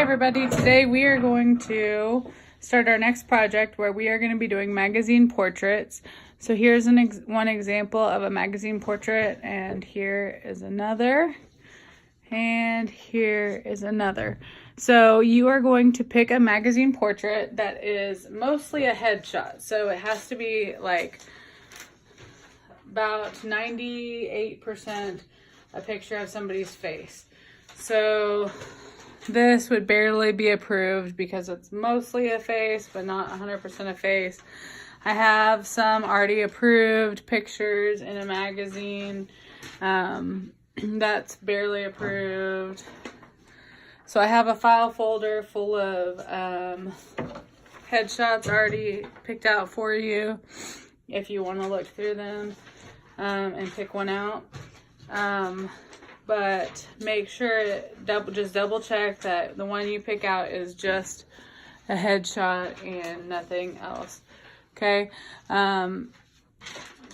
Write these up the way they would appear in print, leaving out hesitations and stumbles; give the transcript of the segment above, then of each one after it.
everybody, today we are going to start our next project where we are going to be doing magazine portraits. So here's one example of a magazine portrait, and here is another, and here is another. So you are going to pick a magazine portrait that is mostly a headshot. So it has to be like about 98% a picture of somebody's face. So this would barely be approved because it's mostly a face, but not 100% a face. I have some already approved pictures in a magazine that's barely approved. So I have a file folder full of headshots already picked out for you if you want to look through them and pick one out. But make sure, just double check that the one you pick out is just a headshot and nothing else. Okay.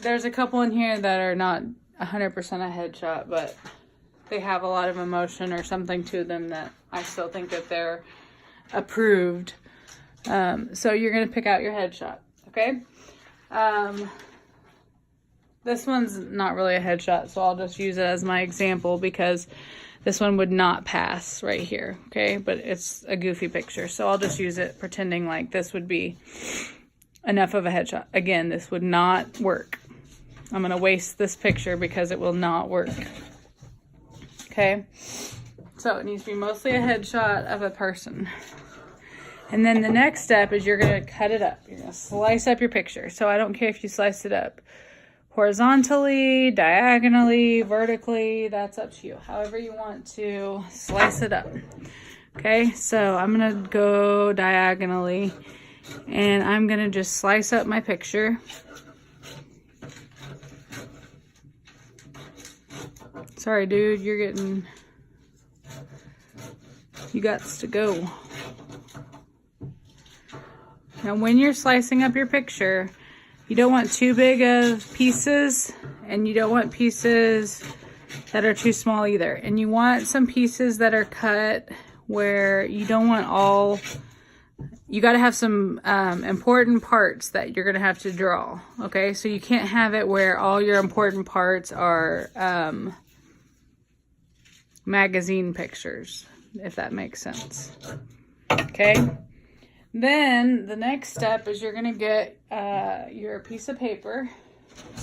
There's a couple in here that are not 100% a headshot, but they have a lot of emotion or something to them that I still think that they're approved. So you're going to pick out your headshot. Okay. This one's not really a headshot, so I'll just use it as my example because this one would not pass right here, okay? But it's a goofy picture, so I'll just use it pretending like this would be enough of a headshot. Again, this would not work. I'm going to waste this picture because it will not work, okay? So it needs to be mostly a headshot of a person. And then the next step is you're going to cut it up. You're going to slice up your picture. So I don't care if you slice it up horizontally, diagonally, vertically, that's up to you. However you want to slice it up. Okay, so I'm gonna go diagonally and I'm gonna just slice up my picture. Sorry, dude, you gots to go. Now, when you're slicing up your picture, you don't want too big of pieces, and you don't want pieces that are too small either. And you want some pieces that are cut where you don't want all, you got to have some important parts that you're going to have to draw. Okay, so you can't have it where all your important parts are magazine pictures, if that makes sense. Okay. Then the next step is you're going to get your piece of paper,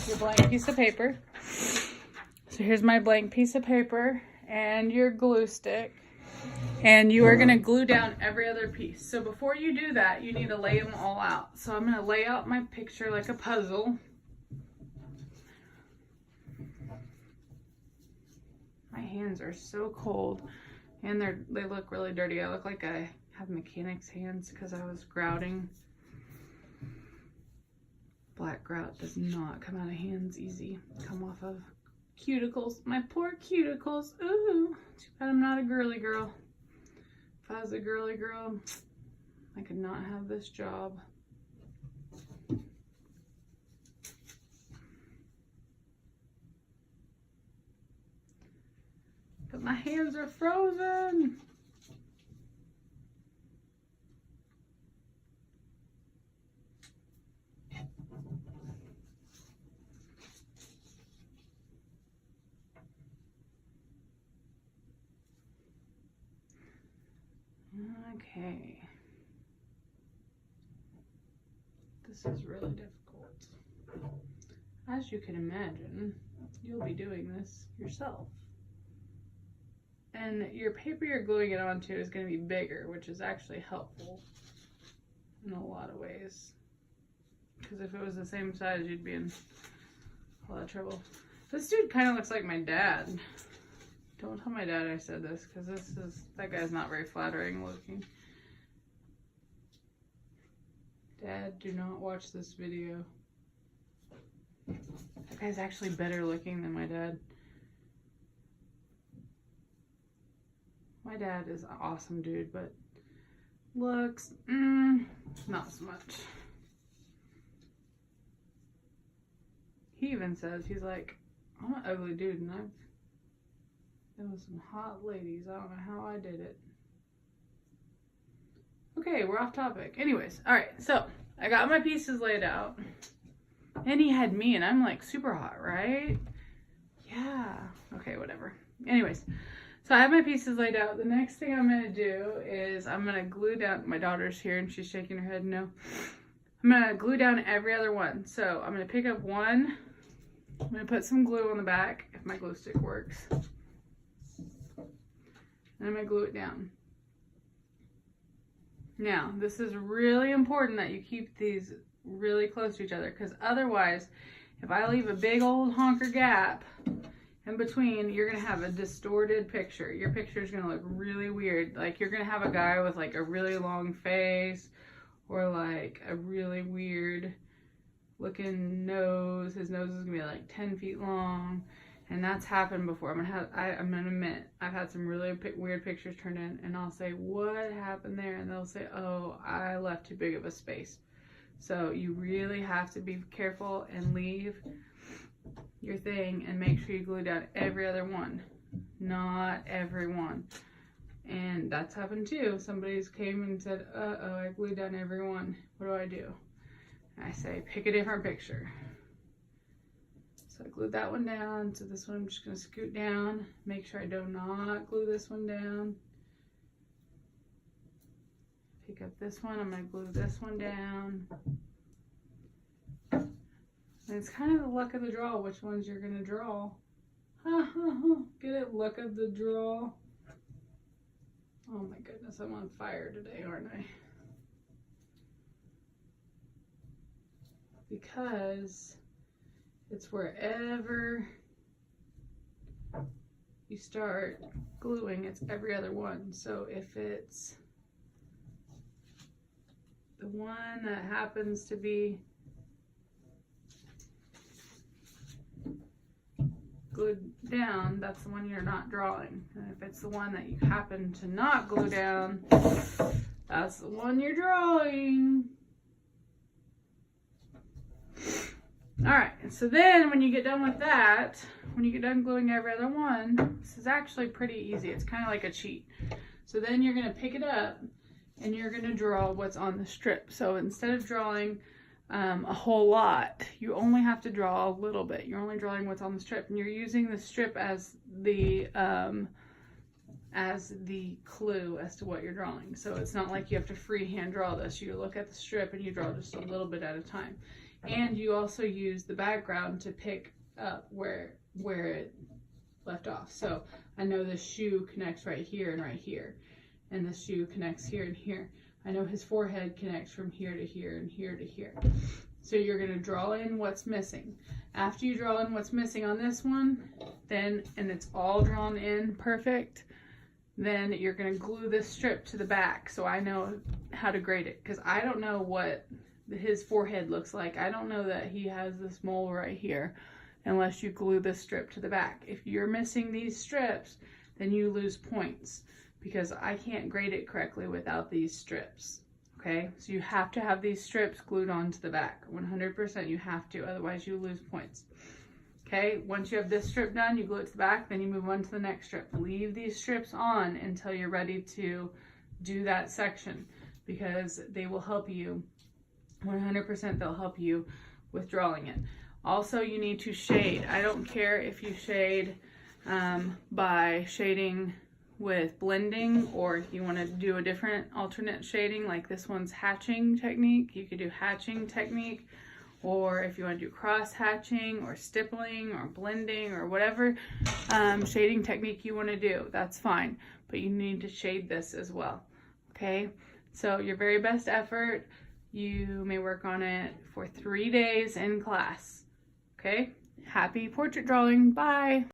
your blank piece of paper. So here's my blank piece of paper and your glue stick. And you are going to glue down every other piece. So before you do that, you need to lay them all out. So I'm going to lay out my picture like a puzzle. My hands are so cold and they look really dirty. I look like I have mechanic's hands because I was grouting. Black grout does not come out of hands easy. Come off of cuticles. My poor cuticles. Ooh, too bad I'm not a girly girl. If I was a girly girl, I could not have this job. But my hands are frozen. Okay. This is really difficult. As you can imagine, you'll be doing this yourself. And your paper you're gluing it onto is going to be bigger, which is actually helpful in a lot of ways. Because if it was the same size, you'd be in a lot of trouble. This dude kind of looks like my dad. Don't tell my dad I said this, because that guy's not very flattering looking. Dad, do not watch this video. That guy's actually better looking than my dad. My dad is an awesome dude, but looks, not so much. He even says, he's like, I'm an ugly dude, and I've been with some hot ladies. I don't know how I did it. Okay, we're off topic. Anyways, all right, so I got my pieces laid out. And he had me, and I'm like super hot, right? Yeah. Okay, whatever. Anyways, so I have my pieces laid out. The next thing I'm going to do is I'm going to glue down. My daughter's here, and she's shaking her head no. I'm going to glue down every other one. So I'm going to pick up one. I'm going to put some glue on the back, if my glue stick works. And I'm going to glue it down. Now, this is really important that you keep these really close to each other, because otherwise, if I leave a big old honker gap in between, you're going to have a distorted picture. Your picture is going to look really weird. Like, you're going to have a guy with like a really long face, or like a really weird looking nose. His nose is going to be like 10 feet long. And that's happened before. I'm gonna admit, I've had some really weird pictures turned in, and I'll say, what happened there? And they'll say, oh, I left too big of a space. So you really have to be careful and leave your thing and make sure you glue down every other one, not every one. And that's happened too. Somebody's came and said, uh-oh, I glued down every one. What do I do? And I say, pick a different picture. So I glued that one down. So this one I'm just going to scoot down. Make sure I do not glue this one down. Pick up this one. I'm going to glue this one down. And it's kind of the luck of the draw which ones you're going to draw. Get it? Luck of the draw. Oh my goodness, I'm on fire today, aren't I? Because it's wherever you start gluing, it's every other one. So if it's the one that happens to be glued down, that's the one you're not drawing. And if it's the one that you happen to not glue down, that's the one you're drawing. Alright, so then when you get done with that, when you get done gluing every other one, this is actually pretty easy. It's kind of like a cheat. So then you're going to pick it up and you're going to draw what's on the strip. So instead of drawing a whole lot, you only have to draw a little bit. You're only drawing what's on the strip, and you're using the strip as the clue as to what you're drawing. So it's not like you have to freehand draw this. You look at the strip and you draw just a little bit at a time. And you also use the background to pick up where it left off. So I know the shoe connects right here and right here, and the shoe connects here and here. I know his forehead connects from here to here and here to here. So you're going to draw in what's missing. After you draw in what's missing on this one, then, and it's all drawn in perfect, then you're going to glue this strip to the back so I know how to grade it, because I don't know what his forehead looks like. I don't know that he has this mole right here unless you glue this strip to the back. If you're missing these strips, then you lose points, because I can't grade it correctly without these strips. Okay, so you have to have these strips glued onto the back. 100% you have to, otherwise you lose points. Okay, once you have this strip done, you glue it to the back, then you move on to the next strip. Leave these strips on until you're ready to do that section, because they will help you. 100% they'll help you with drawing it. Also, you need to shade. I don't care if you shade by shading with blending, or if you want to do a different alternate shading, like this one's hatching technique. You could do hatching technique, or if you want to do cross hatching or stippling or blending or whatever shading technique you want to do, that's fine, but you need to shade this as well. Okay, so your very best effort, you may work on it for 3 days in class. Okay, happy portrait drawing. Bye.